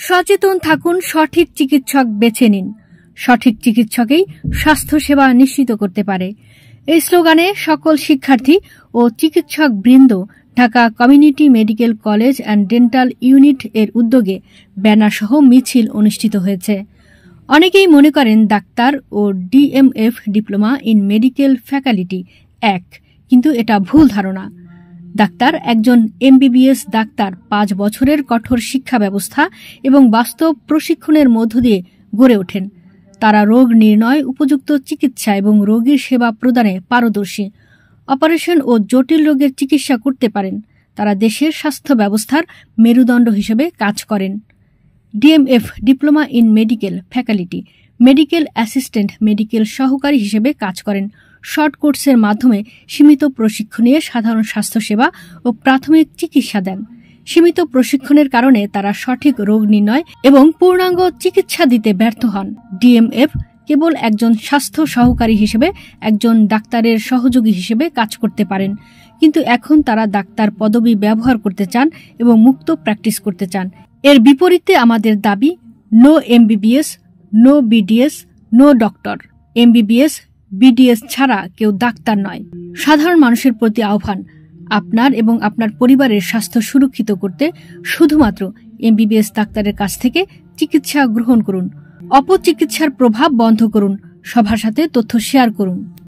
সচেতন থাকুন, সঠিক চিকিৎসক বেছে নিন। সঠিক চিকিৎসকেই স্বাস্থ্যসেবা নিশ্চিত করতে পারে। এই স্লোগানে সকল শিক্ষার্থী ও চিকিৎসক বৃন্দ Dhaka community medical college and dental unit এর উদ্যোগে ব্যানারসহ মিছিল অনুষ্ঠিত হয়েছে। অনেকেই মনে করেন ডাক্তার ও DMF diploma in medical faculty এক, কিন্তু এটা ভুল ধারণা। ডাক্তার একজন এমবিবিএস ডাক্তার 5 বছরের কঠোর শিক্ষা ব্যবস্থা এবং বাস্তব প্রশিক্ষণের মধ্য দিয়ে গড়ে ওঠেন। তারা রোগ নির্ণয়, উপযুক্ত চিকিৎসা এবং রোগীর সেবা প্রদানে পারদর্শী। অপারেশন ও জটিল রোগের চিকিৎসা করতে পারেন। তারা দেশের স্বাস্থ্য ব্যবস্থার মেরুদণ্ড হিসেবে কাজ করেন। DMF diploma in medical faculty medical assistant medical সহকারী হিসেবে কাজ করেন। শর্ট কোর্সের মাধ্যমে সীমিত প্রশিক্ষণ নিয়ে সাধারণ স্বাস্থ্যসেবা ও প্রাথমিক চিকিৎসা দেন। সীমিত প্রশিক্ষণের কারণে তারা সঠিক রোগ নির্ণয় এবং পূর্ণাঙ্গ চিকিৎসা দিতে ব্যর্থ হন। ডিএমএফ কেবল একজন স্বাস্থ্য সহকারী হিসেবে, একজন ডাক্তারের সহযোগী হিসেবে কাজ করতে পারেন, কিন্তু এখন তারা ডাক্তার পদবি ব্যবহার করতে চান এবং মুক্ত প্র্যাকটিস করতে চান। এর বিপরীতে আমাদের দাবি, no MBBS, no BDS, no doctor. MBBS, BDS ছাড়া কেউ ডাক্তার নয়। সাধারণ মানুষের প্রতি আহ্বান, আপনার এবং আপনার পরিবারের স্বাস্থ্য সুরক্ষিত করতে শুধুমাত্র এমবিবিএস ডাক্তারের কাছ থেকে চিকিৎসা গ্রহণ করুন। অপচিকিৎসার প্রভাব বন্ধ করুন। সবার সাথে তথ্য শেয়ার করুন।